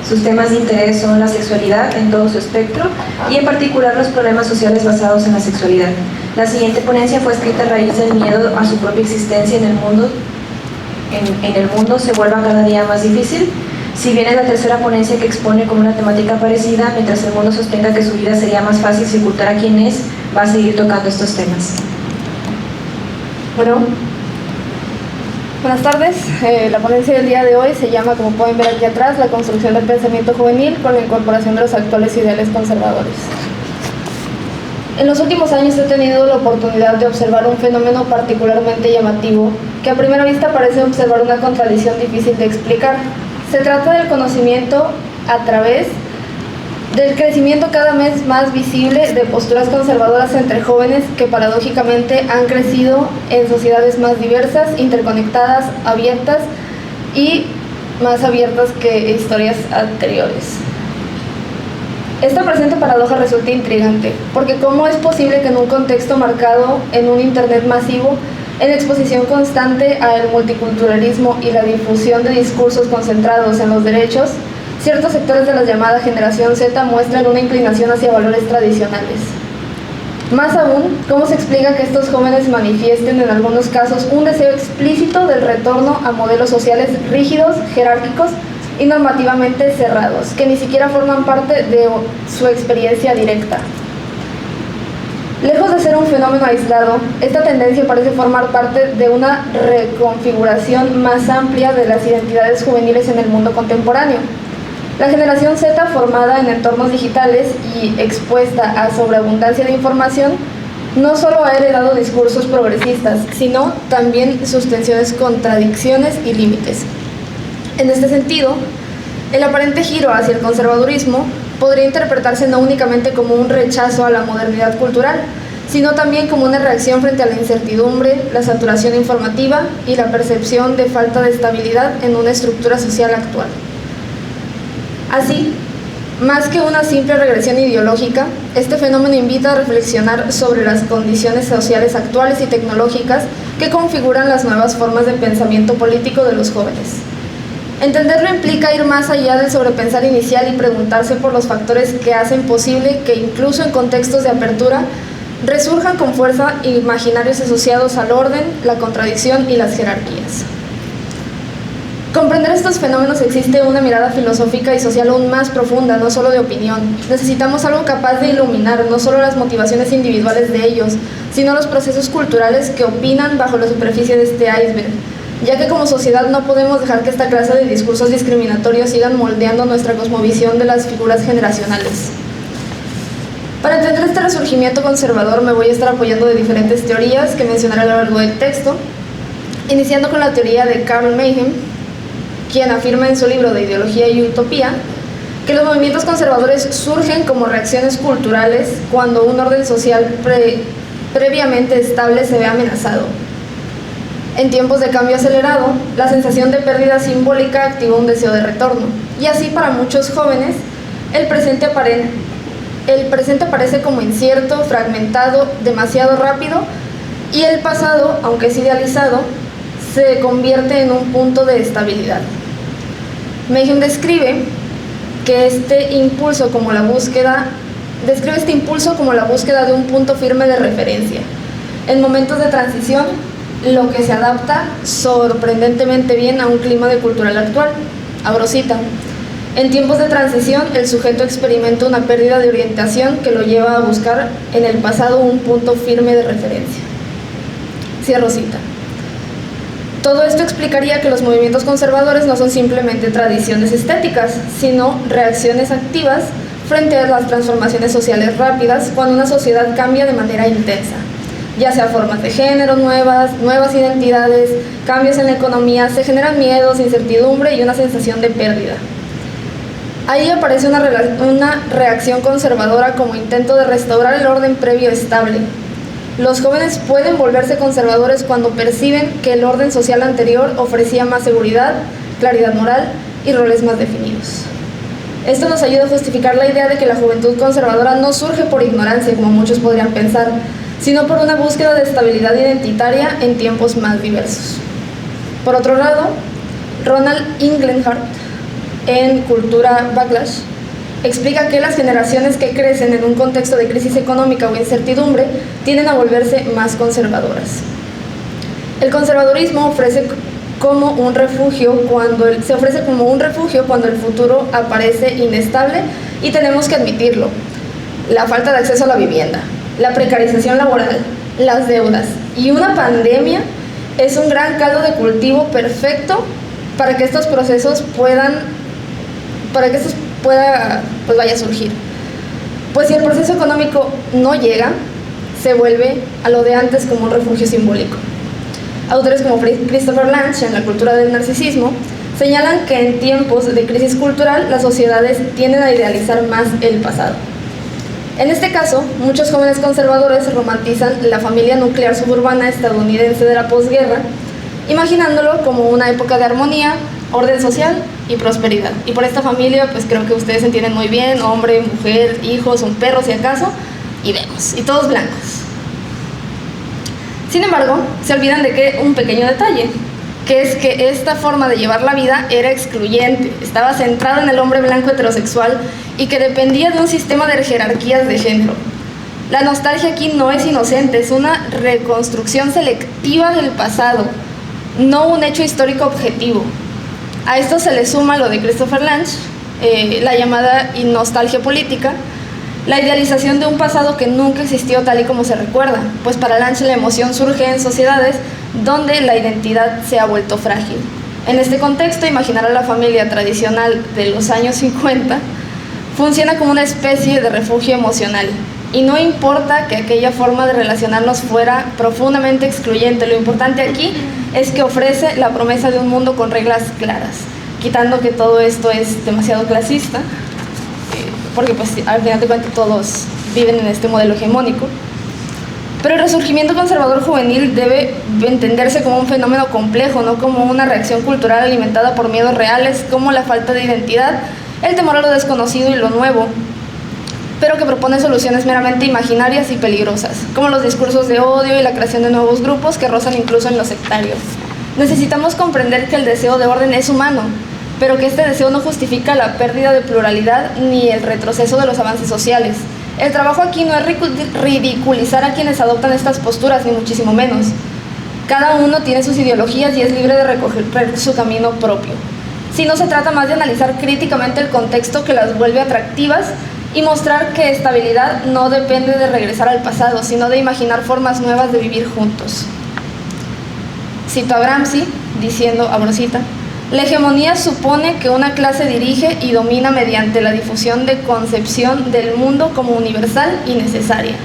Sus temas de interés son la sexualidad en todo su espectro y en particular los problemas sociales basados en la sexualidad. La siguiente ponencia fue escrita a raíz del miedo a su propia existencia en el mundo se vuelva cada día más difícil. Si bien es la tercera ponencia que expone con una temática parecida, mientras el mundo sostenga que su vida sería más fácil si ocultara quién es, va a seguir tocando estos temas. Bueno, buenas tardes. La ponencia del día de hoy se llama, como pueden ver aquí atrás, la construcción del pensamiento juvenil con la incorporación de los actuales ideales conservadores. En los últimos años he tenido la oportunidad de observar un fenómeno particularmente llamativo que a primera vista parece observar una contradicción difícil de explicar. Se trata del conocimiento a través del crecimiento cada vez más visible de posturas conservadoras entre jóvenes que paradójicamente han crecido en sociedades más diversas, interconectadas, abiertas y más abiertas que historias anteriores. Esta presente paradoja resulta intrigante, porque ¿cómo es posible que en un contexto marcado en un Internet masivo, en exposición constante al multiculturalismo y la difusión de discursos concentrados en los derechos, ciertos sectores de la llamada generación Z muestran una inclinación hacia valores tradicionales? Más aún, ¿cómo se explica que estos jóvenes manifiesten en algunos casos un deseo explícito del retorno a modelos sociales rígidos, jerárquicos y normativamente cerrados, que ni siquiera forman parte de su experiencia directa? Lejos de ser un fenómeno aislado, esta tendencia parece formar parte de una reconfiguración más amplia de las identidades juveniles en el mundo contemporáneo. La generación Z, formada en entornos digitales y expuesta a sobreabundancia de información, no solo ha heredado discursos progresistas, sino también sus tensiones, contradicciones y límites. En este sentido, el aparente giro hacia el conservadurismo podría interpretarse no únicamente como un rechazo a la modernidad cultural, sino también como una reacción frente a la incertidumbre, la saturación informativa y la percepción de falta de estabilidad en una estructura social actual. Así, más que una simple regresión ideológica, este fenómeno invita a reflexionar sobre las condiciones sociales actuales y tecnológicas que configuran las nuevas formas de pensamiento político de los jóvenes. Entenderlo implica ir más allá del sobrepensar inicial y preguntarse por los factores que hacen posible que incluso en contextos de apertura resurjan con fuerza imaginarios asociados al orden, la contradicción y las jerarquías. Comprender estos fenómenos exige una mirada filosófica y social aún más profunda, no solo de opinión. Necesitamos algo capaz de iluminar no solo las motivaciones individuales de ellos, sino los procesos culturales que opinan bajo la superficie de este iceberg, ya que como sociedad no podemos dejar que esta clase de discursos discriminatorios sigan moldeando nuestra cosmovisión de las figuras generacionales. Para entender este resurgimiento conservador me voy a estar apoyando de diferentes teorías que mencionaré a lo largo del texto, iniciando con la teoría de Carl Mayhem, quien afirma en su libro de Ideología y Utopía que los movimientos conservadores surgen como reacciones culturales cuando un orden social previamente estable se ve amenazado. En tiempos de cambio acelerado, la sensación de pérdida simbólica activa un deseo de retorno, y así para muchos jóvenes, el presente aparece como incierto, fragmentado, demasiado rápido, y el pasado, aunque es idealizado, se convierte en un punto de estabilidad. Mayhem describe este impulso como la búsqueda de un punto firme de referencia. En momentos de transición, lo que se adapta sorprendentemente bien a un clima de cultural actual. Abro cita. En tiempos de transición, el sujeto experimenta una pérdida de orientación que lo lleva a buscar en el pasado un punto firme de referencia. Cierro cita. Todo esto explicaría que los movimientos conservadores no son simplemente tradiciones estéticas, sino reacciones activas frente a las transformaciones sociales rápidas cuando una sociedad cambia de manera intensa, ya sea formas de género nuevas identidades, cambios en la economía, se generan miedos, incertidumbre y una sensación de pérdida. Ahí aparece una reacción conservadora como intento de restaurar el orden previo estable. Los jóvenes pueden volverse conservadores cuando perciben que el orden social anterior ofrecía más seguridad, claridad moral y roles más definidos. Esto nos ayuda a justificar la idea de que la juventud conservadora no surge por ignorancia, como muchos podrían pensar, sino por una búsqueda de estabilidad identitaria en tiempos más diversos. Por otro lado, Ronald Inglehart en Cultura Backlash, explica que las generaciones que crecen en un contexto de crisis económica o incertidumbre tienden a volverse más conservadoras. El conservadurismo se ofrece como un refugio cuando el futuro aparece inestable y tenemos que admitirlo. La falta de acceso a la vivienda, la precarización laboral, las deudas y una pandemia es un gran caldo de cultivo perfecto para que estos procesos pueda vaya a surgir. Pues si el proceso económico no llega, se vuelve a lo de antes como un refugio simbólico. Autores como Christopher Lange, en La cultura del narcisismo, señalan que en tiempos de crisis cultural las sociedades tienden a idealizar más el pasado. En este caso, muchos jóvenes conservadores romantizan la familia nuclear suburbana estadounidense de la posguerra, imaginándolo como una época de armonía, orden social y prosperidad. Y por esta familia, pues creo que ustedes entienden muy bien: hombre, mujer, hijos, un perro si acaso, y vemos, y todos blancos. Sin embargo, se olvidan de que un pequeño detalle, que es que esta forma de llevar la vida era excluyente, estaba centrada en el hombre blanco heterosexual y que dependía de un sistema de jerarquías de género. La nostalgia aquí no es inocente, es una reconstrucción selectiva del pasado, no un hecho histórico objetivo. A esto se le suma lo de Christopher Lange, la llamada nostalgia política, la idealización de un pasado que nunca existió tal y como se recuerda, pues para Lange la emoción surge en sociedades donde la identidad se ha vuelto frágil. En este contexto, imaginar a la familia tradicional de los años 50 funciona como una especie de refugio emocional, y no importa que aquella forma de relacionarnos fuera profundamente excluyente, lo importante aquí es que ofrece la promesa de un mundo con reglas claras, quitando que todo esto es demasiado clasista, porque pues al final de cuentas todos viven en este modelo hegemónico. Pero el resurgimiento conservador juvenil debe entenderse como un fenómeno complejo, no como una reacción cultural alimentada por miedos reales como la falta de identidad, el temor a lo desconocido y lo nuevo, pero que propone soluciones meramente imaginarias y peligrosas, como los discursos de odio y la creación de nuevos grupos que rozan incluso en lo sectario. Necesitamos comprender que el deseo de orden es humano, pero que este deseo no justifica la pérdida de pluralidad ni el retroceso de los avances sociales. El trabajo aquí no es ridiculizar a quienes adoptan estas posturas, ni muchísimo menos. Cada uno tiene sus ideologías y es libre de recorrer su camino propio. Sino se trata más de analizar críticamente el contexto que las vuelve atractivas y mostrar que estabilidad no depende de regresar al pasado, sino de imaginar formas nuevas de vivir juntos. Cito a Gramsci diciendo, abro cita: la hegemonía supone que una clase dirige y domina mediante la difusión de concepción del mundo como universal y necesaria.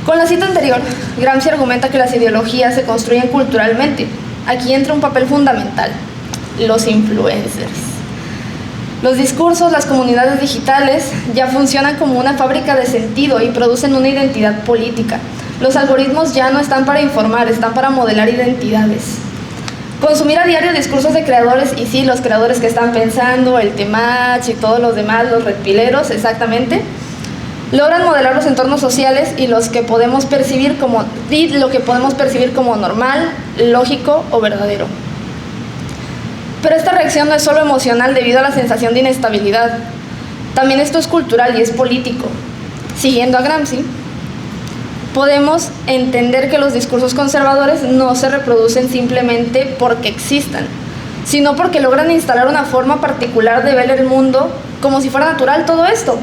Con la cita anterior, Gramsci argumenta que las ideologías se construyen culturalmente. Aquí entra un papel fundamental: los influencers. Los discursos, las comunidades digitales ya funcionan como una fábrica de sentido y producen una identidad política. Los algoritmos ya no están para informar, están para modelar identidades. Consumir a diario discursos de creadores, y sí, los creadores que están pensando, el Temach y todos los demás, los redpileros, exactamente, logran modelar los entornos sociales y lo que podemos percibir como normal, lógico o verdadero. Pero esta reacción no es solo emocional debido a la sensación de inestabilidad. También esto es cultural y es político. Siguiendo a Gramsci, podemos entender que los discursos conservadores no se reproducen simplemente porque existan, sino porque logran instalar una forma particular de ver el mundo como si fuera natural todo esto.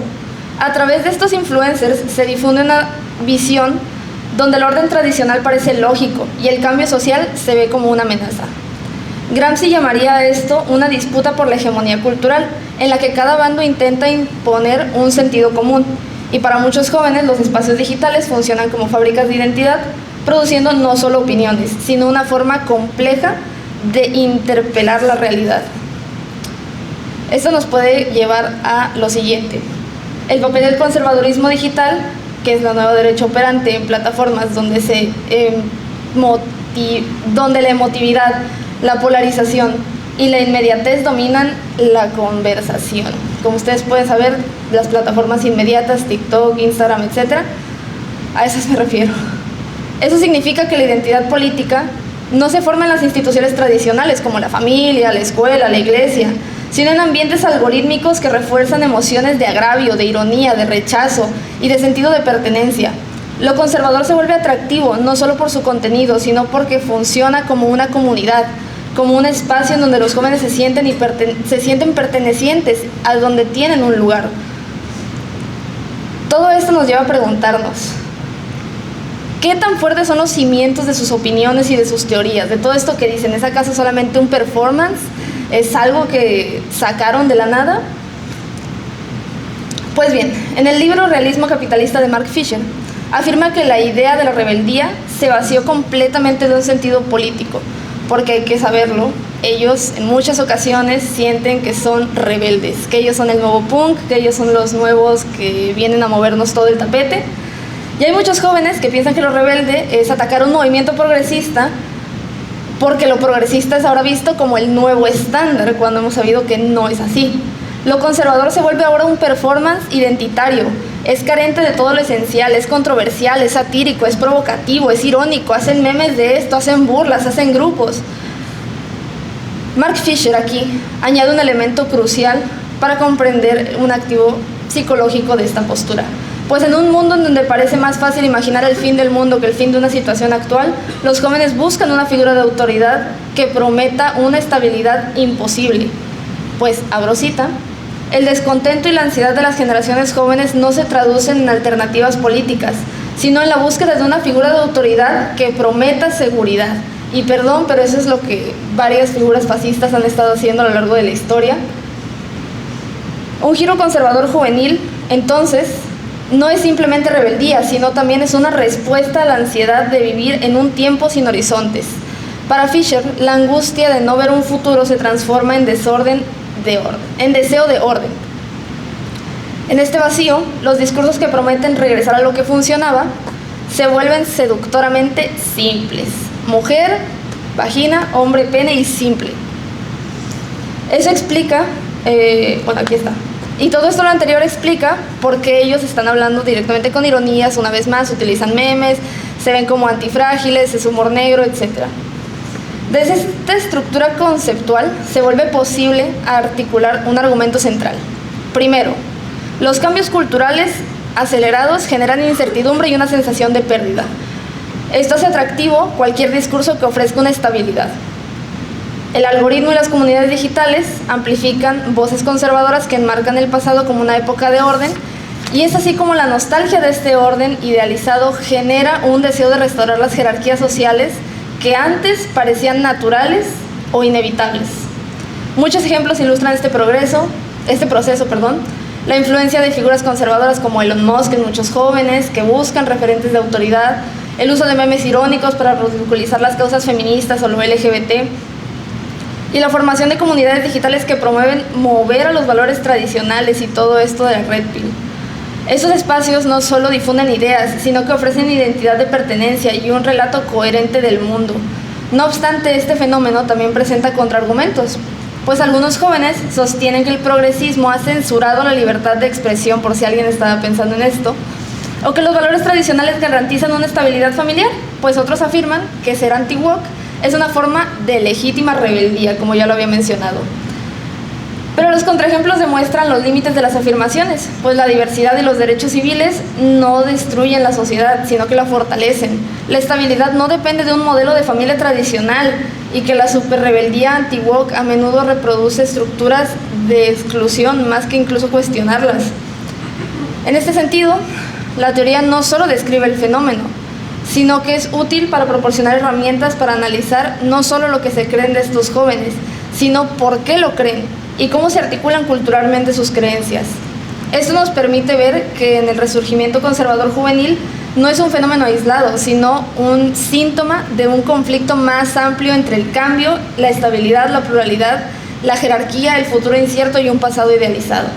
A través de estos influencers se difunde una visión donde el orden tradicional parece lógico y el cambio social se ve como una amenaza. Gramsci llamaría a esto una disputa por la hegemonía cultural, en la que cada bando intenta imponer un sentido común. Y para muchos jóvenes, los espacios digitales funcionan como fábricas de identidad, produciendo no solo opiniones, sino una forma compleja de interpelar la realidad. Esto nos puede llevar a lo siguiente: el papel del conservadurismo digital, que es la nueva derecha operante en plataformas donde donde la emotividad, la polarización y la inmediatez dominan la conversación. Como ustedes pueden saber, las plataformas inmediatas, TikTok, Instagram, etc., a esas me refiero. Eso significa que la identidad política no se forma en las instituciones tradicionales como la familia, la escuela, la iglesia, sino en ambientes algorítmicos que refuerzan emociones de agravio, de ironía, de rechazo y de sentido de pertenencia. Lo conservador se vuelve atractivo no solo por su contenido, sino porque funciona como una comunidad, como un espacio en donde los jóvenes se sienten pertenecientes, a donde tienen un lugar. Todo esto nos lleva a preguntarnos, ¿qué tan fuertes son los cimientos de sus opiniones y de sus teorías? De todo esto que dicen, ¿es acaso solamente un performance? ¿Es algo que sacaron de la nada? Pues bien, en el libro Realismo Capitalista de Mark Fisher, afirma que la idea de la rebeldía se vació completamente de un sentido político, porque hay que saberlo, ellos en muchas ocasiones sienten que son rebeldes, que ellos son el nuevo punk, que ellos son los nuevos que vienen a movernos todo el tapete. Y hay muchos jóvenes que piensan que lo rebelde es atacar un movimiento progresista, porque lo progresista es ahora visto como el nuevo estándar, cuando hemos sabido que no es así. Lo conservador se vuelve ahora un performance identitario, es carente de todo lo esencial, es controversial, es satírico, es provocativo, es irónico, hacen memes de esto, hacen burlas, hacen grupos. Mark Fisher aquí añade un elemento crucial para comprender un activo psicológico de esta postura. Pues en un mundo en donde parece más fácil imaginar el fin del mundo que el fin de una situación actual, los jóvenes buscan una figura de autoridad que prometa una estabilidad imposible. Pues, abro cita, el descontento y la ansiedad de las generaciones jóvenes no se traducen en alternativas políticas, sino en la búsqueda de una figura de autoridad que prometa seguridad. Y perdón, pero eso es lo que varias figuras fascistas han estado haciendo a lo largo de la historia. Un giro conservador juvenil, entonces, no es simplemente rebeldía, sino también es una respuesta a la ansiedad de vivir en un tiempo sin horizontes. Para Fisher, la angustia de no ver un futuro se transforma en deseo de orden. En este vacío, los discursos que prometen regresar a lo que funcionaba se vuelven seductoramente simples. Mujer, vagina, hombre, pene y simple. Eso explica, aquí está. Y todo esto lo anterior explica por qué ellos están hablando directamente con ironías, una vez más, utilizan memes, se ven como antifrágiles, es humor negro, etc. Desde esta estructura conceptual se vuelve posible articular un argumento central. Primero, los cambios culturales acelerados generan incertidumbre y una sensación de pérdida. Esto hace atractivo cualquier discurso que ofrezca una estabilidad. El algoritmo y las comunidades digitales amplifican voces conservadoras que enmarcan el pasado como una época de orden, y es así como la nostalgia de este orden idealizado genera un deseo de restaurar las jerarquías sociales que antes parecían naturales o inevitables. Muchos ejemplos ilustran este proceso, la influencia de figuras conservadoras como Elon Musk en muchos jóvenes que buscan referentes de autoridad, el uso de memes irónicos para ridiculizar las causas feministas o lo LGBT, y la formación de comunidades digitales que promueven mover a los valores tradicionales y todo esto de la Red Pill. Esos espacios no solo difunden ideas, sino que ofrecen identidad de pertenencia y un relato coherente del mundo. No obstante, este fenómeno también presenta contraargumentos, pues algunos jóvenes sostienen que el progresismo ha censurado la libertad de expresión, por si alguien estaba pensando en esto, o que los valores tradicionales garantizan una estabilidad familiar, pues otros afirman que ser anti-woke es una forma de legítima rebeldía, como ya lo había mencionado. Pero los contraejemplos demuestran los límites de las afirmaciones, pues la diversidad y los derechos civiles no destruyen la sociedad, sino que la fortalecen. La estabilidad no depende de un modelo de familia tradicional, y que la superrebeldía anti-woke a menudo reproduce estructuras de exclusión más que incluso cuestionarlas. En este sentido, la teoría no solo describe el fenómeno, sino que es útil para proporcionar herramientas para analizar no solo lo que se creen de estos jóvenes, sino por qué lo creen y cómo se articulan culturalmente sus creencias. Esto nos permite ver que en el resurgimiento conservador juvenil no es un fenómeno aislado, sino un síntoma de un conflicto más amplio entre el cambio, la estabilidad, la pluralidad, la jerarquía, el futuro incierto y un pasado idealizado.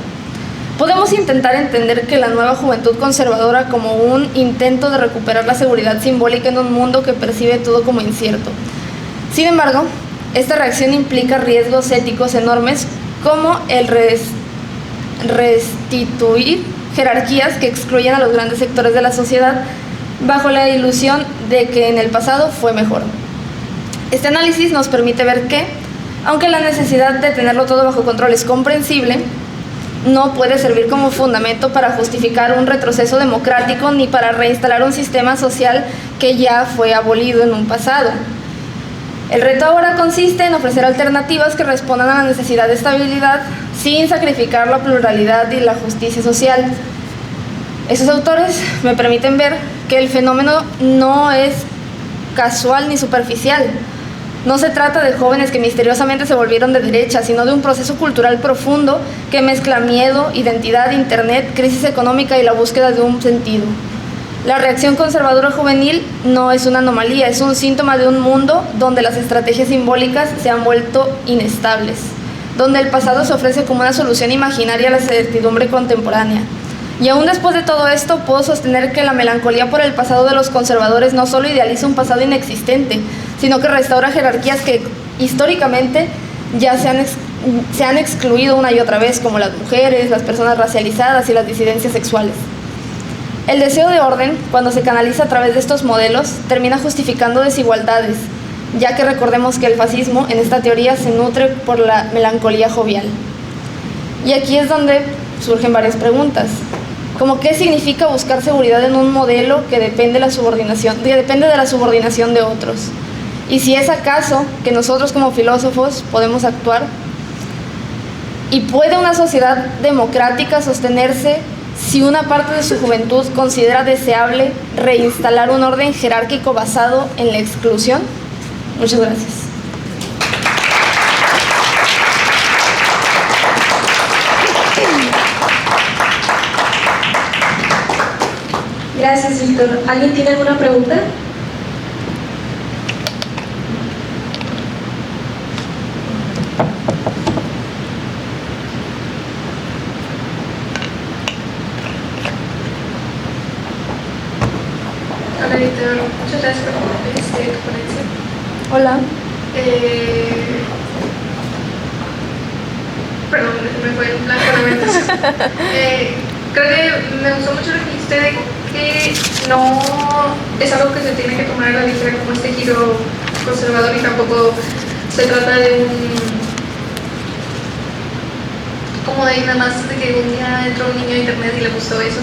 Podemos intentar entender que la nueva juventud conservadora como un intento de recuperar la seguridad simbólica en un mundo que percibe todo como incierto. Sin embargo, esta reacción implica riesgos éticos enormes, como el restituir jerarquías que excluyen a los grandes sectores de la sociedad bajo la ilusión de que en el pasado fue mejor. Este análisis nos permite ver que, Aunque la necesidad de tenerlo todo bajo control es comprensible, no puede servir como fundamento para justificar un retroceso democrático ni para reinstalar un sistema social que ya fue abolido en un pasado. El reto ahora consiste en ofrecer alternativas que respondan a la necesidad de estabilidad sin sacrificar la pluralidad y la justicia social. Esos autores me permiten ver que el fenómeno no es casual ni superficial. No se trata de jóvenes que misteriosamente se volvieron de derecha, sino de un proceso cultural profundo que mezcla miedo, identidad, internet, crisis económica y la búsqueda de un sentido. La reacción conservadora juvenil no es una anomalía, es un síntoma de un mundo donde las estrategias simbólicas se han vuelto inestables, donde el pasado se ofrece como una solución imaginaria a la certidumbre contemporánea. Y aún después de todo esto, puedo sostener que la melancolía por el pasado de los conservadores no solo idealiza un pasado inexistente, sino que restaura jerarquías que históricamente ya se han excluido una y otra vez, como las mujeres, las personas racializadas y las disidencias sexuales. El deseo de orden, cuando se canaliza a través de estos modelos, termina justificando desigualdades, ya que recordemos que el fascismo, en esta teoría, se nutre por la melancolía jovial. Y aquí es donde surgen varias preguntas, como qué significa buscar seguridad en un modelo que depende de la subordinación de otros. Y si es acaso que nosotros como filósofos podemos actuar, y puede una sociedad democrática sostenerse si una parte de su juventud considera deseable reinstalar un orden jerárquico basado en la exclusión. Muchas gracias. Gracias, Víctor. ¿Alguien tiene alguna pregunta? Hola, Víctor. Muchas gracias por tu ponencia. Hola. Perdón, me fue en blanco la mente. Creo que me gustó mucho lo que dijiste de que no es algo que se tiene que tomar a la ligera como este giro conservador y tampoco se trata de como de nada más de que un día entró un niño a internet y le gustó eso.